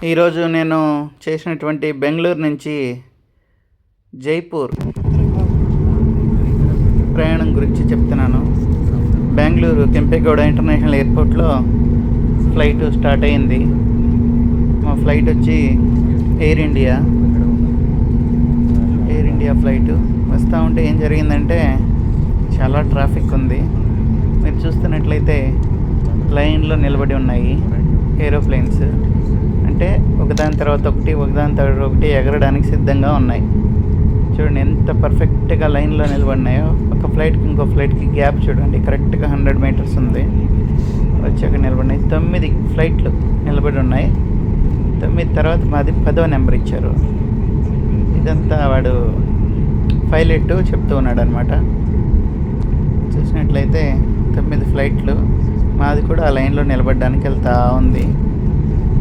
ఈరోజు నేను చేసినటువంటి బెంగళూరు నుంచి జైపూర్ ప్రయాణం గురించి చెప్తున్నాను. బెంగళూరు కెంపెగౌడ ఇంటర్నేషనల్ ఎయిర్పోర్ట్లో ఫ్లైట్ స్టార్ట్ అయింది. మా ఫ్లైట్ వచ్చి ఎయిర్ ఇండియా ఫ్లైట్. వస్తూ ఉంటే ఏం జరిగిందంటే చాలా ట్రాఫిక్ ఉంది. మీరు చూస్తున్నట్లయితే లైన్లో నిలబడి ఉన్నాయి ఏరోప్లేన్స్. అంటే ఒకదాని తర్వాత ఒకటి ఎగరడానికి సిద్ధంగా ఉన్నాయి. చూడండి ఎంత పర్ఫెక్ట్గా లైన్లో నిలబడినాయో. ఒక ఫ్లైట్కి ఇంకో ఫ్లైట్కి గ్యాప్ చూడండి, కరెక్ట్గా 100 మీటర్స్ ఉంది. వచ్చాక నిలబడినాయి. 9 ఫ్లైట్లు నిలబడి ఉన్నాయి. 9 తర్వాత మాది 10వ నెంబర్ ఇచ్చారు. ఇదంతా వాడు పైలట్ చెప్తూ ఉన్నాడు అనమాట. చూసినట్లయితే 9 ఫ్లైట్లు, మాది కూడా ఆ లైన్లో నిలబడడానికి వెళ్తూ ఉంది.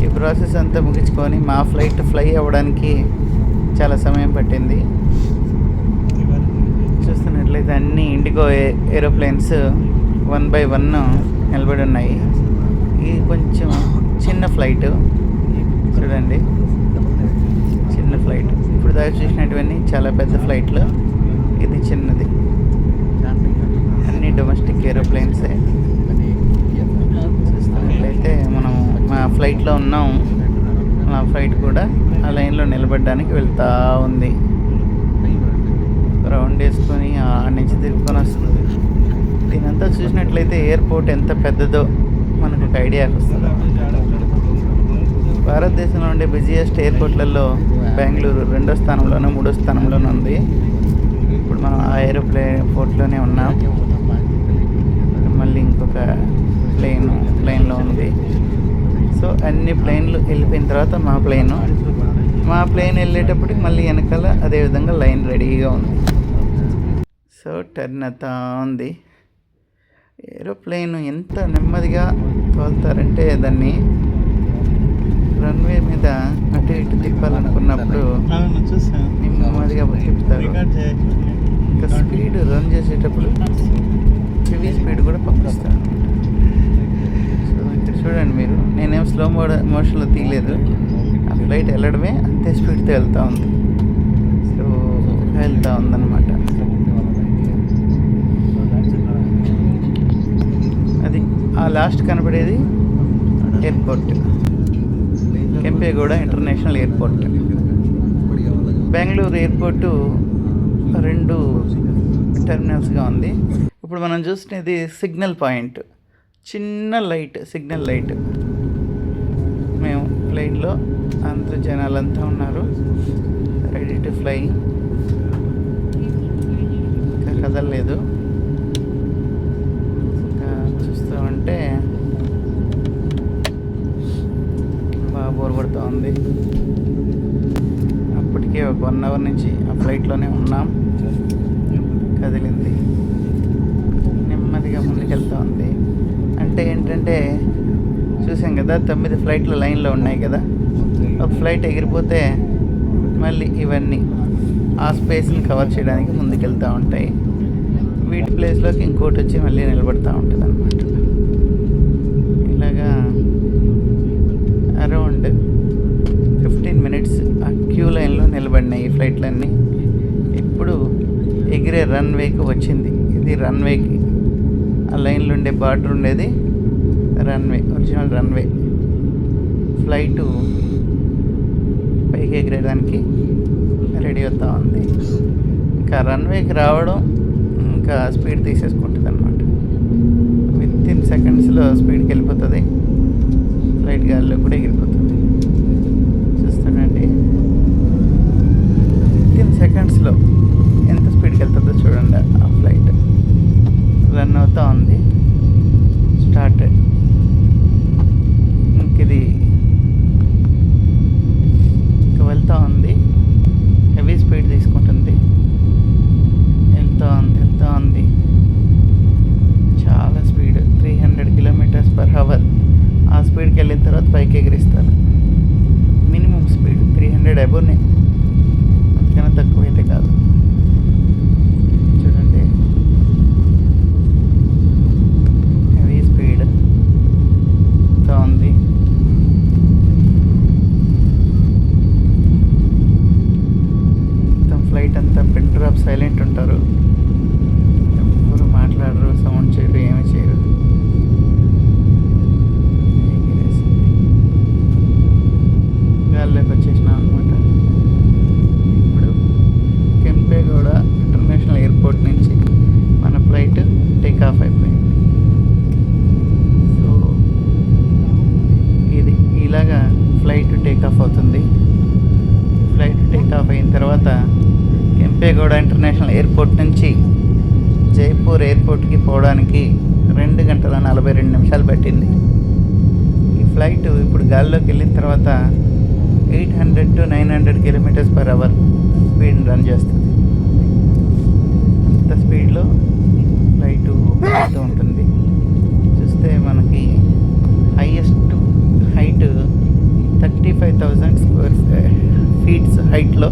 ఈ ప్రాసెస్ అంతా ముగించుకొని మా ఫ్లైట్ ఫ్లై అవ్వడానికి చాలా సమయం పట్టింది. చూస్తున్నట్లయితే అన్ని ఇండిగో ఏరోప్లేన్స్ 1 by 1 నిలబడి ఉన్నాయి. ఇది కొంచెం చిన్న ఫ్లైట్ చూడండి, చిన్న ఫ్లైట్. ఇప్పుడు దాకా చూసినటువన్నీ చాలా పెద్ద ఫ్లైట్లు, ఇది చిన్నది. అన్ని డొమెస్టిక్ ఏరోప్లేన్సే. చూస్తున్నట్లయితే మనం మా ఫ్లైట్లో ఉన్నాం. మా ఫ్లైట్ కూడా ఆ లైన్లో నిలబడడానికి వెళ్తూ ఉంది. రౌండ్ వేసుకొని ఆడ నుంచి తిరుగుకొని వస్తుంది. దీనంతా చూసినట్లయితే ఎయిర్పోర్ట్ ఎంత పెద్దదో మనకు ఒక ఐడియా వస్తుంది. భారతదేశంలో ఉండే బిజియెస్ట్ ఎయిర్పోర్ట్లలో బెంగళూరు 2వ స్థానంలోనూ 3వ స్థానంలోనూ ఉంది. ఇప్పుడు మనం ఆ ఎయిర్పోర్ట్లోనే ఉన్నాం. మళ్ళీ ఇంకొక ప్లేన్లో ఉంది. సో అన్ని ప్లేన్లు వెళ్ళిపోయిన తర్వాత మా ప్లేన్ వెళ్ళేటప్పటికి మళ్ళీ వెనకాల అదేవిధంగా లైన్ రెడీగా ఉంది. సో టర్న్ అవుతా ఉంది. ఏరోప్లేన్ ఎంత నెమ్మదిగా తోలుతారంటే దాన్ని రన్వే మీద అటు ఇటు తిప్పాలనుకున్నప్పుడు నెమ్మదిగా తిప్పుతారు. ఇంకా స్పీడ్ రన్ చేసేటప్పుడు హెవీ స్పీడ్ కూడా పంపిస్తారు. సో ఇక్కడ చూడండి మీరు, నేనేం స్లో మోషన్లో తీయలేదు. ఆ ఫ్లైట్ వెళ్ళడమే అంతే స్పీడ్తో వెళ్తూ ఉంది. సో వెళ్తూ ఉందన్నమాట. అది ఆ లాస్ట్ కనపడేది airport, Kempegowda international airport. Bengaluru airport 2 టెర్మినల్స్గా ఉంది. ఇప్పుడు మనం చూస్తున్నది సిగ్నల్ పాయింట్, చిన్న సిగ్నల్ లైట్. మేము ప్లేన్లో అందరూ జనాలంతా ఉన్నారు, రెడీ టు ఫ్లై. ఇంకా కదలలేదు. ఇంకా చూస్తూ ఉంటే బాగా బోర్ పడుతూ ఉంది. అప్పటికే ఒక 1 hour నుంచి ఆ ఫ్లైట్లోనే ఉన్నాం. కదిలింది, నెమ్మదిగా ముందుకెళ్తూ ఉంది. అంటే ఏంటంటే చూసాం కదా 9 ఫ్లైట్లు లైన్లో ఉన్నాయి కదా. ఒక ఫ్లైట్ ఎగిరిపోతే మళ్ళీ ఇవన్నీ ఆ స్పేస్ని కవర్ చేయడానికి ముందుకెళ్తూ ఉంటాయి. వీటి ప్లేస్లోకి ఇంకోటి వచ్చి మళ్ళీ నిలబడుతూ ఉంటుంది అన్నమాట. ఇలాగా అరౌండ్ 15 minutes ఆ క్యూ లైన్లో నిలబడినాయి ఈ ఫ్లైట్లన్నీ. ఇప్పుడు ఎగిరే రన్వేకి వచ్చింది. ఇది రన్వేకి, ఆ లైన్లో ఉండే బార్డర్ ఉండేది రన్వే, ఒరిజినల్ రన్వే. ఫ్లైటు పైకి ఎగిరేయడానికి రెడీ అవుతూ ఉంది. ఇంకా రన్వేకి రావడం ఇంకా స్పీడ్ తీసేసుకుంటుంది అన్నమాట. విత్ ఇన్ సెకండ్స్లో స్పీడ్కి వెళ్ళిపోతుంది. ఫ్లైట్ గాలిలో కూడా ఎగిరిపోతుంది. చూస్తానండి, విత్ సెకండ్స్లో ఎంత స్పీడ్కి వెళ్తుందో చూడండి. ఆ ఫ్లైట్ రన్ అవుతూ ఉంది. స్టార్ట్. ఇది ఇంకా వెళ్తూ ఉంది. హెవీ స్పీడ్ తీసుకుంటుంది. వెళ్తూ ఉంది. చాలా స్పీడ్, 300 km/h. ఆ స్పీడ్కి వెళ్ళిన తర్వాత పైకి ఎగిరిస్తారు. మినిమం స్పీడ్ 300 అబోనే, అంతకన్నా తక్కువ అయితే కాదు. చూడండి, హెవీ స్పీడ్ ఉంది. ఫ్లైట్ టేక్ ఆఫ్ అవుతుంది. ఫ్లైట్ టేక్ ఆఫ్ అయిన తర్వాత కెంపేగౌడ ఇంటర్నేషనల్ ఎయిర్పోర్ట్ నుంచి జైపూర్ ఎయిర్పోర్ట్కి పోవడానికి 2 గంటల 42 నిమిషాలు పట్టింది. ఈ ఫ్లైట్ ఇప్పుడు గాల్లోకి వెళ్ళిన తర్వాత 800 to 900 km/h స్పీడ్ రన్ చేస్తుంది. అంత స్పీడ్లో ఫ్లైట్ వెళ్తూ ఉంటుంది. చూస్తే మనకి హైయెస్ట్ హైట్ 35,000 స్క్వేర్ ఫీట్స్ హైట్లో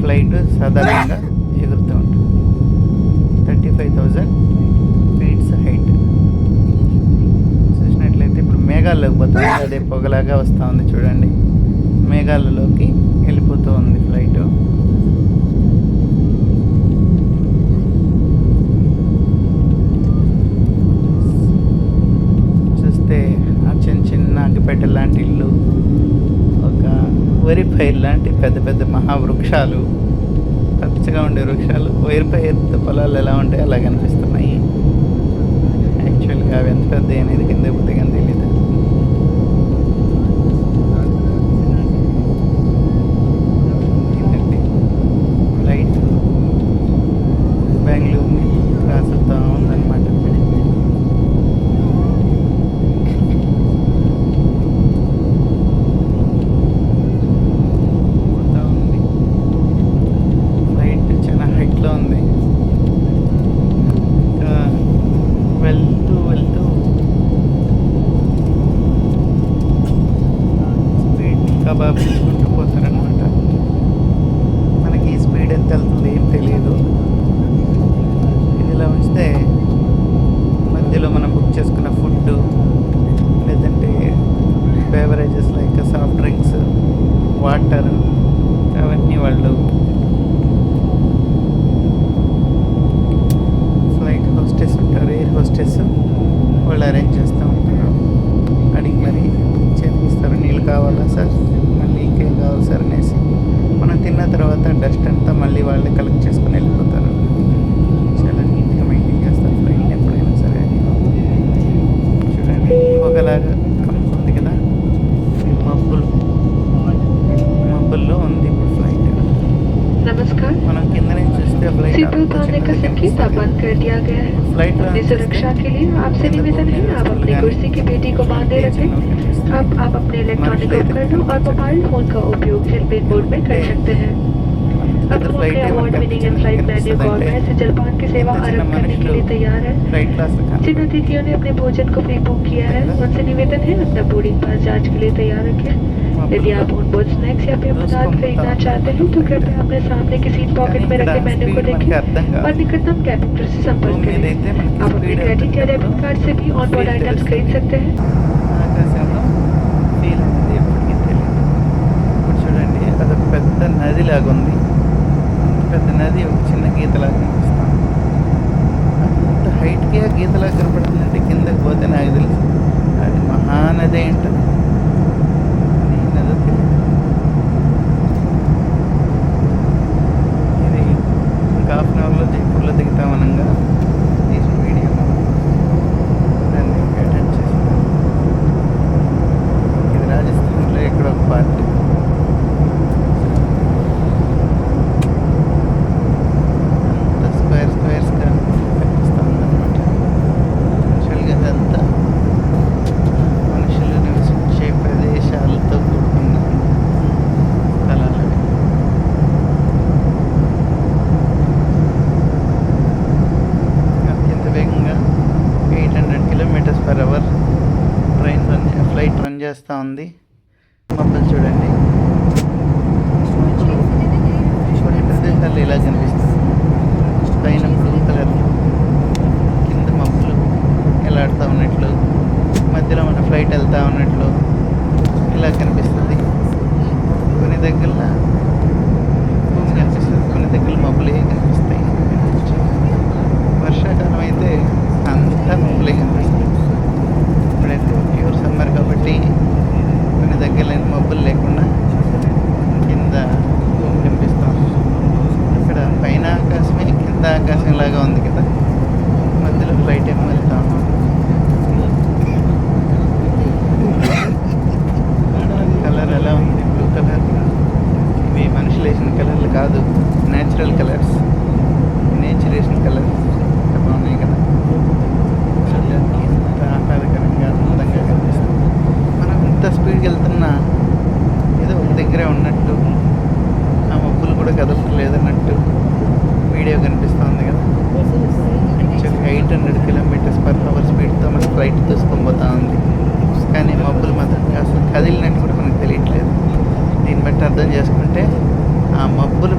ఫ్లైట్ సాధారణంగా ఎగురుతూ ఉంటుంది. 35,000 ఫీట్స్ హైట్. చూసినట్లయితే ఇప్పుడు మేఘాల్లోకి పోతుంది. అదే పొగలాగా వస్తూ ఉంది చూడండి. మేఘాలలోకి వెళ్ళిపోతూ ఉంది ఫ్లైట్. చూస్తే ఆ చిన్న అగ్గిపెట్టె లాంటి ఇల్లు, ఒక వరి పైరు లాంటి పెద్ద పెద్ద మహావృక్షాలు, పచ్చగా ఉండే వృక్షాలు, వరి పొలాలు ఎలా ఉంటాయో అలా కనిపిస్తున్నాయి. యాక్చువల్గా అవి ఎంత పెద్ద అనేది కింద పోతే కానీ తెలియదు. ఫ్లైట్ బెంగళూరుని క్రాస్ అవుతూ ఉందన్నమాట. ఫ్లైట్ చాలా హైట్లో ఉంది. ఇంకా వెళ్తూ స్పీడ్ ఇంకా బాగా పెంచుకుంటూ పోతారనమాట. మనకి స్పీడ్ ఎంత వెళ్తుంది ఏం తెలియదు. ఇదిలా ఉంచితే మధ్యలో మనం బుక్ చేసుకున్న ఫుడ్, లేదంటే beverages like soft drinks, water, అవన్నీ వాళ్ళు ఫ్లైట్ హోస్టెస్ ఉంటారు, ఎయిర్ హోస్టెస్, వాళ్ళు అరేంజ్ చేస్తూ ఉంటారు. అడిగి మరి చేపిస్తారు. నీళ్ళు కావాలా సార్, మళ్ళీ ఇంకేం కావాలి సార్ అనేసి మనం తిన్న తర్వాత డస్ట్ అంతా మళ్ళీ వాళ్ళే కలెక్ట్ చేసుకుని వెళ్ళిపోతారు. చాలా నీట్గా మెయింటైన్ చేస్తారు ఫ్లైట్ని ఎప్పుడైనా సరే. చూడండి ఒకలాగా కమ్ముతుంది కదా, మబ్బుల్లో ఉంది ఇప్పుడు ఫ్లైట్. नमस्कार। మనం కింద నుంచి చూస్తే ఫ్లైట్ सीटों उतारने का संकेत बंद कर दिया गया है। ఫ్లైట్ अपनी सुरक्षा के लिए आपसे निवेदन है आप अपनी कुर्सी की पेटी को बांधे रखें। अब आप अपने इलेक्ट्रॉनिक उपकरणों और मोबाइल फोन का उपयोग एयरप्लेन मोड में कर सकते हैं। अब हम अपने award winning and flight menu government से जलपान की सेवा आरंभ करने के लिए तैयार है। फ्लाइट क्लास जिन अतिथियों ने अपने भोजन को प्री बुक किया है उनसे निवेदन है अपना बोर्डिंग पास जांच के लिए तैयार रखें। यदि आप ऑन बोर्ड स्नैक्स या पेय पदार्थ खरीदना चाहते हैं तो कृपया अपने सामने की सीट पॉकेट में रखे मेन्यू को देखें और निकटतम कैबिन से संपर्क करें। आप अपने क्रेडिट या डेबिट कार्ड से भी ऑन बोर्ड आइटम्स खरीद सकते हैं। ఆకాశంలో ఫీల్ అనేది ఎప్పటికీ తెలియదు. ఇప్పుడు చూడండి అదొక పెద్ద నది లాగా ఉంది. పెద్ద నది ఒక చిన్న గీతలాగా కనిపిస్తుంది. అంత హైట్కి ఆ గీతలాగా కనపడుతుందంటే కిందకి పోతే నాకు తెలుసు అది మహానది ఏంటది. నదో తెలియదు. ఇది ఇంకా హాఫ్ అన్ అవర్లో జైపూర్లో దిగుతామనంగా తీసిన వీడియో దాన్ని అటెండ్ చేస్తాను. ఇది రాజస్థాన్లో ఎక్కడ ఒక పార్టీ. అంత స్క్వేర్స్గా కనిపిస్తూ ఉందన్నమాట. యాక్చువల్గా అదంతా మనుషులు నివసించే ప్రదేశాలతో కూడుకున్న స్థలాలు. అత్యంత వేగంగా 800 km/h ఫ్లైట్ రన్ చేస్తూ ఉంది. మబ్బులు చూడండి, కొన్ని ప్రదేశాలు ఇలా కనిపిస్తుంది. పైన బ్లూ కలర్, కింద మబ్బులు ఎలాడుతూ ఉన్నట్లు, మధ్యలో మన ఫ్లైట్ వెళ్తూ ఉన్నట్లు ఇలా కనిపిస్తుంది. కొన్ని దగ్గర భూమి కనిపిస్తుంది, కొన్ని దగ్గర మబ్బులే కనిపిస్తాయి. వర్షాకాలం అయితే అంతా మబ్బులే కనిపిస్తాయి. ఇప్పుడైతే ప్యూర్ సమ్మర్ కాబట్టి కొన్ని దగ్గర మబ్బులు లేకుండా కింద భూమి కనిపిస్తాం. ఇక్కడ పైన ఆకాశమే కింద ఆకాశం లాగా ఉంది కదా, మధ్యలో ఫ్లైట్ ఏమో వెళ్తాము. కలర్లు కాదు, న్యాచురల్ కలర్స్, నేచురేషన్ కలర్స్ ఎంత బాగున్నాయి కదా. చూడడానికి ఎంత ఆహ్లాదకరంగా అందంగా కనిపిస్తుంది. మనం ఇంత స్పీడ్కి వెళ్తున్నా ఏదో ఒక దగ్గరే ఉన్నట్టు, ఆ మబ్బులు కూడా కదలట్లేదన్నట్టు వీడియో కనిపిస్తుంది కదా. యాక్చువల్లీ 800 km/h స్పీడ్తో మన ఫ్లైట్ దూసుకొని పోతా ఉంది. కానీ మబ్బులు మాత్రం అసలు కదిలినట్టు కూడా మనకు తెలియట్లేదు. దీన్ని బట్టి అర్థం చేసుకుంటే ఆ మబ్బులు